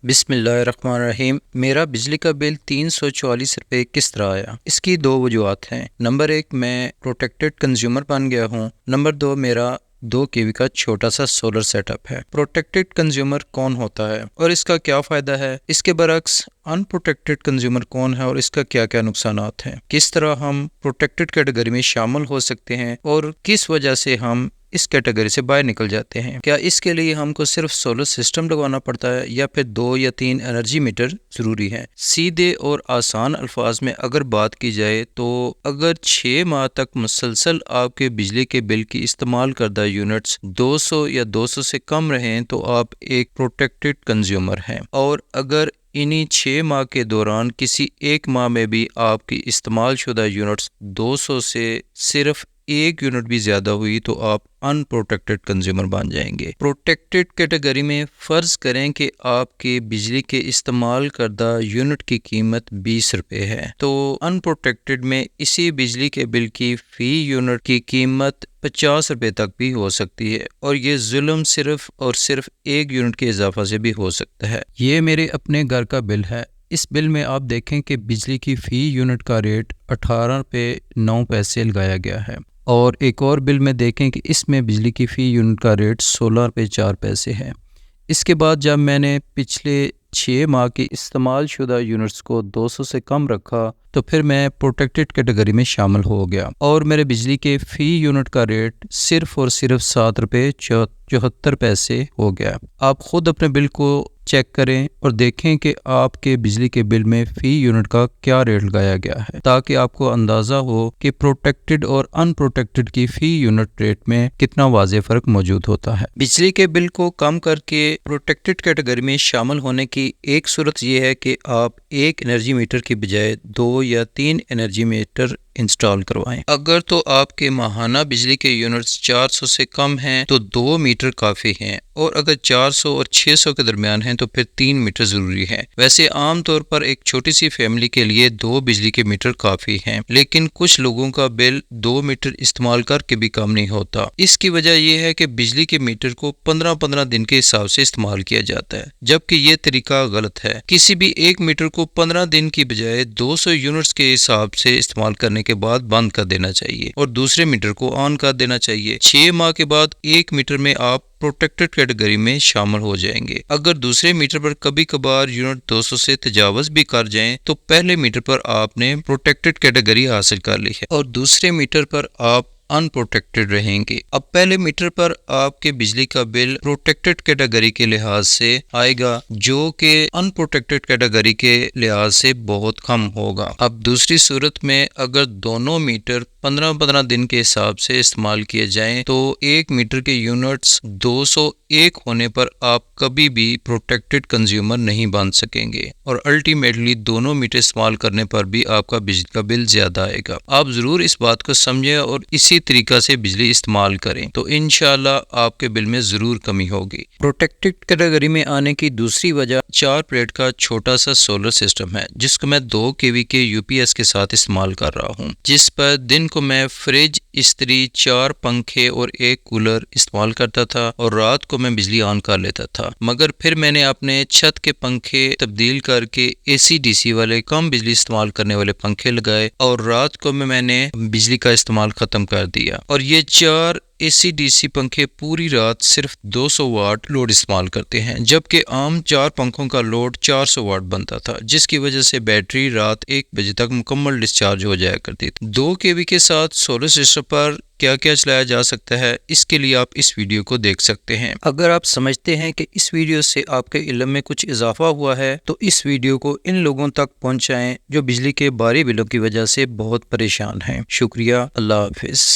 بسم اللہ الرحمن الرحیم۔ میرا بجلی کا بل 344 روپے کس طرح آیا؟ اس کی دو وجوہات ہیں۔ نمبر 1، میں پروٹیکٹڈ کنزیومر بن گیا ہوں۔ نمبر 2، میرا 2 kV کا چھوٹا سا سولر سیٹ اپ ہے۔ پروٹیکٹڈ کنزیومر کون ہوتا ہے اور اس کا کیا فائدہ ہے؟ اس کے برعکس ان پروٹیکٹڈ کنزیومر کون ہے اور اس کا کیا کیا نقصانات ہیں؟ کس طرح ہم پروٹیکٹڈ کیٹیگری میں شامل ہو سکتے ہیں اور کس وجہ سے ہم اس کیٹیگری سے باہر نکل جاتے ہیں؟ کیا اس کے لیے ہم کو صرف سولر سسٹم لگوانا پڑتا ہے یا پھر 2 یا 3 انرجی میٹر ضروری ہے؟ سیدھے اور آسان الفاظ میں اگر بات کی جائے تو اگر 6 ماہ تک مسلسل آپ کے بجلی کے بل کی استعمال کردہ یونٹس 200 یا 200 سے کم رہیں تو آپ ایک پروٹیکٹڈ کنزیومر ہیں، اور اگر انہی 6 ماہ کے دوران کسی ایک ماہ میں بھی آپ کی استعمال شدہ یونٹس 200 سے صرف 1 یونٹ بھی زیادہ ہوئی تو آپ ان پروٹیکٹڈ کنزیومر بن جائیں گے۔ پروٹیکٹڈ کیٹیگری میں فرض کریں کہ آپ کے بجلی کے استعمال کردہ یونٹ کی قیمت 20 روپے ہے، تو ان پروٹیکٹڈ میں اسی بجلی کے بل کی فی یونٹ کی قیمت 50 روپے تک بھی ہو سکتی ہے، اور یہ ظلم صرف اور صرف 1 یونٹ کے اضافہ سے بھی ہو سکتا ہے۔ یہ میرے اپنے گھر کا بل ہے۔ اس بل میں آپ دیکھیں کہ بجلی کی فی یونٹ کا ریٹ 18 روپے 9 پیسے لگایا گیا ہے، اور ایک اور بل میں دیکھیں کہ اس میں بجلی کی فی یونٹ کا ریٹ 16 روپے 4 پیسے ہے۔ اس کے بعد جب میں نے پچھلے 6 ماہ کی استعمال شدہ یونٹس کو 200 سے کم رکھا تو پھر میں پروٹیکٹڈ کیٹیگری میں شامل ہو گیا، اور میرے بجلی کے فی یونٹ کا ریٹ صرف اور صرف 7 روپے 74 پیسے ہو گیا۔ آپ خود اپنے بل کو چیک کریں اور دیکھیں کہ آپ کے بجلی کے بل میں فی یونٹ کا کیا ریٹ لگایا گیا ہے، تاکہ آپ کو اندازہ ہو کہ پروٹیکٹڈ اور ان پروٹیکٹڈ کی فی یونٹ ریٹ میں کتنا واضح فرق موجود ہوتا ہے۔ بجلی کے بل کو کم کر کے پروٹیکٹڈ کیٹیگری میں شامل ہونے کی ایک صورت یہ ہے کہ آپ ایک انرجی میٹر کی بجائے 2 یا 3 انرجی میٹر انسٹال کروائیں۔ اگر تو آپ کے ماہانہ بجلی کے یونٹس 400 سے کم ہیں تو 2 میٹر کافی ہیں، اور اگر 400 اور 600 کے درمیان ہیں تو پھر 3 میٹر ضروری ہے۔ ویسے عام طور پر ایک چھوٹی سی فیملی کے لیے 2 بجلی کے میٹر کافی ہیں، لیکن کچھ لوگوں کا بل 2 میٹر استعمال کر کے بھی کم نہیں ہوتا۔ اس کی وجہ یہ ہے کہ بجلی کے میٹر کو 15 دن کے حساب سے استعمال کیا جاتا ہے، جبکہ یہ طریقہ غلط ہے۔ کسی بھی ایک میٹر کو 15 دن کی بجائے 200 یونٹس کے حساب سے استعمال کرنے کے بعد بند کر دینا چاہیے اور دوسرے میٹر کو آن کر دینا چاہیے۔ 6 ماہ کے بعد ایک میٹر میں آپ پروٹیکٹڈ کیٹیگری میں شامل ہو جائیں گے۔ اگر دوسرے میٹر پر کبھی کبھار یونٹ 200 سے تجاوز بھی کر جائیں تو پہلے میٹر پر آپ نے پروٹیکٹڈ کیٹیگری حاصل کر لی ہے اور دوسرے میٹر پر آپ ان پروٹیکٹڈ رہیں گے۔ اب پہلے میٹر پر آپ کے بجلی کا بل پروٹیکٹڈ کیٹیگری کے لحاظ سے آئے گا، جو کہ ان پروٹیکٹڈ کیٹیگری کے لحاظ سے بہت کم ہوگا۔ اب دوسری صورت میں اگر دونوں میٹر 15 دن کے حساب سے استعمال کیے جائیں تو ایک میٹر کے یونٹس 201 ہونے پر آپ کبھی بھی پروٹیکٹڈ کنزیومر نہیں بن سکیں گے، اور الٹیمیٹلی دونوں میٹر استعمال کرنے پر بھی آپ کا بجلی کا بل زیادہ آئے گا۔ آپ ضرور اس بات کو سمجھیں اور اسی طریقہ سے بجلی استعمال کریں تو انشاءاللہ آپ کے بل میں ضرور کمی ہوگی۔ پروٹیکٹڈ کیٹیگری میں آنے کی دوسری وجہ 4 پلیٹ کا چھوٹا سا سولر سسٹم ہے، جس کو میں 2 kV کے UPS کے ساتھ استعمال کر رہا ہوں، جس پر دن کو میں فریج، استری، 4 پنکھے اور 1 کولر استعمال کرتا تھا، اور رات کو میں بجلی آن کر لیتا تھا۔ مگر پھر میں نے اپنے چھت کے پنکھے تبدیل کر کے AC/DC والے کم بجلی استعمال کرنے والے پنکھے لگائے، اور رات کو میں نے بجلی کا استعمال ختم کر دیا، اور یہ 4 AC/DC پنکھے پوری رات صرف 200 واٹ لوڈ استعمال کرتے ہیں، جبکہ عام 4 پنکھوں کا لوڈ 400 واٹ بنتا تھا، جس کی وجہ سے بیٹری رات 1 بجے تک مکمل ڈسچارج ہو جایا کرتی تھی۔ 2 kV کے ساتھ سولر سسٹم پر کیا کیا چلایا جا سکتا ہے، اس کے لیے آپ اس ویڈیو کو دیکھ سکتے ہیں۔ اگر آپ سمجھتے ہیں کہ اس ویڈیو سے آپ کے علم میں کچھ اضافہ ہوا ہے تو اس ویڈیو کو ان لوگوں تک پہنچائیں جو بجلی کے بھاری بلوں کی وجہ سے بہت پریشان ہیں۔ شکریہ۔ اللہ حافظ۔